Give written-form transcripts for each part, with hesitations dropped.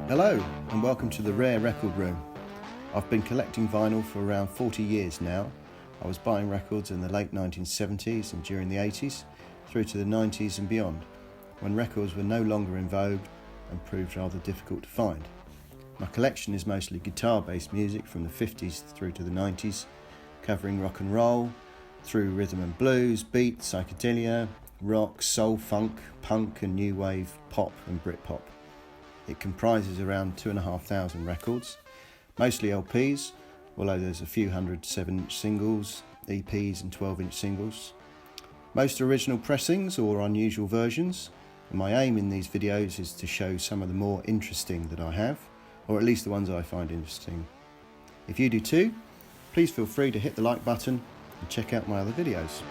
Hello and welcome to the Rare Record Room. I've been collecting vinyl for around 40 years now. I was buying records in the late 1970s and during the 80s through to the 90s and beyond, when records were no longer in vogue and proved rather difficult to find. My collection is mostly guitar-based music from the 50s through to the 90s, covering rock and roll, through rhythm and blues, beat, psychedelia, rock, soul, funk, punk and new wave, pop and Britpop. It comprises around 2,500 records, mostly LPs, although there's a few hundred 7-inch singles, EPs and 12-inch singles. Most original pressings or unusual versions, and my aim in these videos is to show some of the more interesting that I have, or at least the ones I find interesting. If you do too, please feel free to hit the like button and check out my other videos.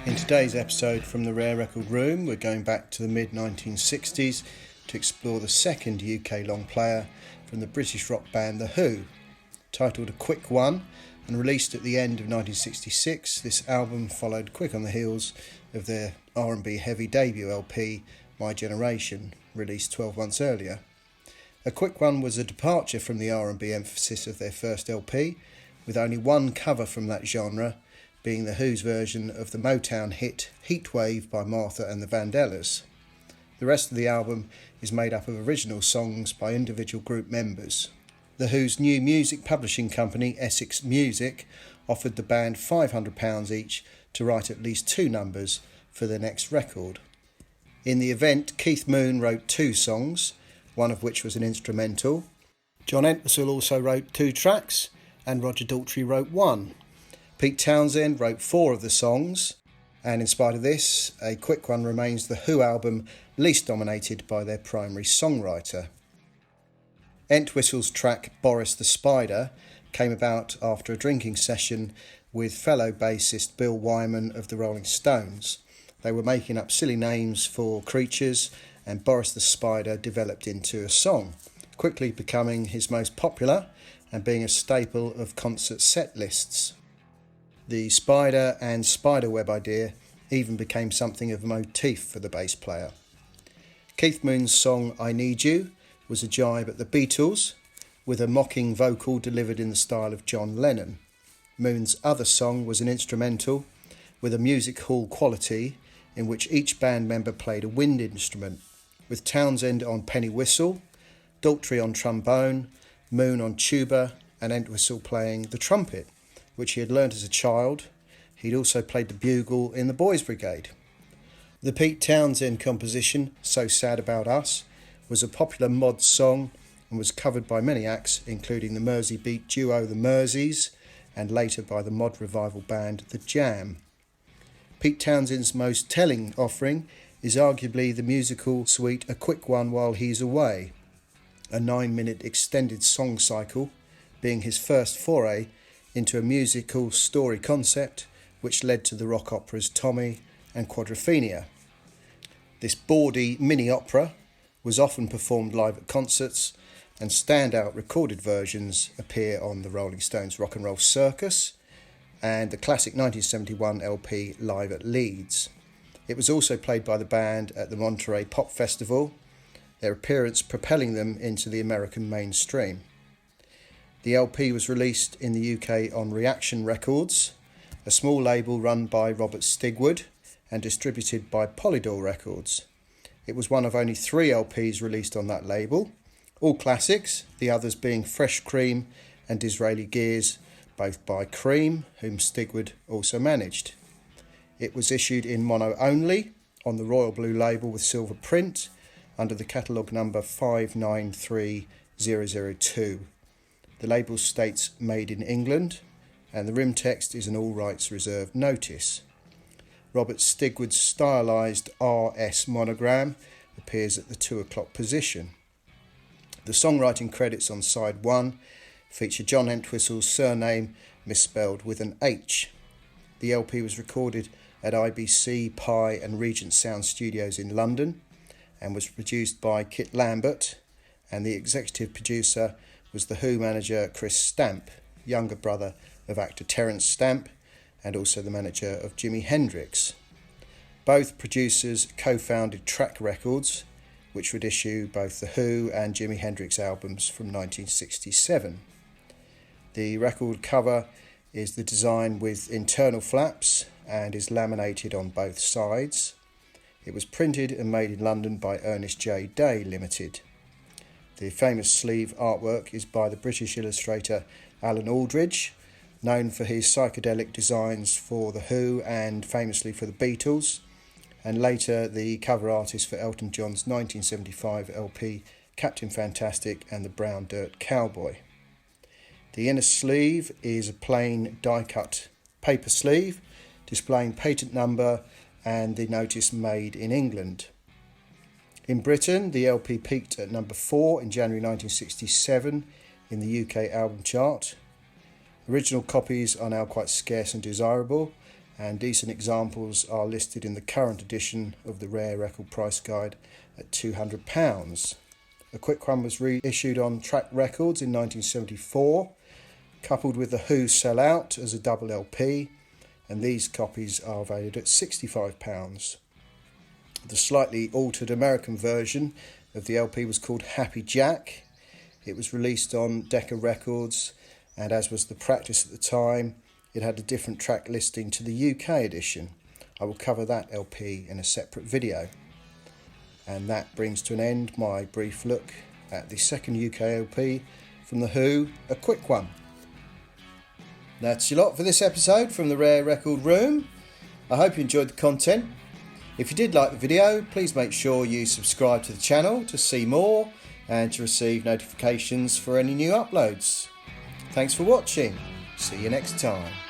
In today's episode from the Rare Record Room, we're going back to the mid-1960s to explore the second UK long player from the British rock band The Who. Titled A Quick One and released at the end of 1966, this album followed quick on the heels of their R&B heavy debut LP, My Generation, released 12 months earlier. A Quick One was a departure from the R&B emphasis of their first LP, with only one cover from that genre, being The Who's version of the Motown hit Heatwave by Martha and the Vandellas. The rest of the album is made up of original songs by individual group members. The Who's new music publishing company, Essex Music, offered the band £500 each to write at least 2 numbers for their next record. In the event, Keith Moon wrote 2 songs, one of which was an instrumental. John Entwistle also wrote 2 tracks, and Roger Daltrey wrote 1. Pete Townshend wrote 4 of the songs, and in spite of this, A Quick One remains the Who album least dominated by their primary songwriter. Entwistle's track Boris The Spider came about after a drinking session with fellow bassist Bill Wyman of the Rolling Stones. They were making up silly names for creatures, and Boris The Spider developed into a song, quickly becoming his most popular and being a staple of concert set lists. The spider and spiderweb idea even became something of a motif for the bass player. Keith Moon's song I Need You was a jibe at the Beatles, with a mocking vocal delivered in the style of John Lennon. Moon's other song was an instrumental with a music hall quality in which each band member played a wind instrument, with Townsend on penny whistle, Daltrey on trombone, Moon on tuba and Entwistle playing the trumpet, which he had learnt as a child. He'd also played the bugle in the Boys Brigade. The Pete Townshend composition, So Sad About Us, was a popular mod song and was covered by many acts, including the Mersey beat duo The Merseys and later by the mod revival band The Jam. Pete Townshend's most telling offering is arguably the musical suite A Quick One While He's Away, a 9-minute extended song cycle, being his first foray into a musical story concept which led to the rock operas Tommy and Quadrophenia. This bawdy mini-opera was often performed live at concerts, and standout recorded versions appear on the Rolling Stones' Rock and Roll Circus and the classic 1971 LP Live at Leeds. It was also played by the band at the Monterey Pop Festival, their appearance propelling them into the American mainstream. The LP was released in the UK on Reaction Records, a small label run by Robert Stigwood and distributed by Polydor Records. It was one of only 3 LPs released on that label, all classics, the others being Fresh Cream and Disraeli Gears, both by Cream, whom Stigwood also managed. It was issued in mono only on the Royal Blue label with silver print under the catalogue number 593002. The label states Made in England, and the rim text is an all rights reserved notice. Robert Stigwood's stylised RS monogram appears at the 2 o'clock position. The songwriting credits on side 1 feature John Entwistle's surname misspelled with an H. The LP was recorded at IBC, Pi and Regent Sound Studios in London and was produced by Kit Lambert, and the executive producer was the Who manager Chris Stamp, younger brother of actor Terence Stamp and also the manager of Jimi Hendrix. Both producers co-founded Track Records, which would issue both the Who and Jimi Hendrix albums from 1967. The record cover is the design with internal flaps and is laminated on both sides. It was printed and made in London by Ernest J. Day Limited. The famous sleeve artwork is by the British illustrator Alan Aldridge, known for his psychedelic designs for The Who and famously for the Beatles, and later the cover artist for Elton John's 1975 LP Captain Fantastic and the Brown Dirt Cowboy. The inner sleeve is a plain die-cut paper sleeve displaying patent number and the notice made in England. In Britain, the LP peaked at number 4 in January 1967 in the UK album chart. Original copies are now quite scarce and desirable, and decent examples are listed in the current edition of the Rare Record Price Guide at £200. A quick one was reissued on Track Records in 1974, coupled with the Who Sell Out as a double LP, and these copies are valued at £65. The slightly altered American version of the LP was called Happy Jack. It was released on Decca Records, and as was the practice at the time, it had a different track listing to the UK edition. I will cover that LP in a separate video. And that brings to an end my brief look at the second UK LP from The Who, a quick one. That's your lot for this episode from the Rare Record Room. I hope you enjoyed the content. If you did like the video, please make sure you subscribe to the channel to see more and to receive notifications for any new uploads. Thanks for watching. See you next time.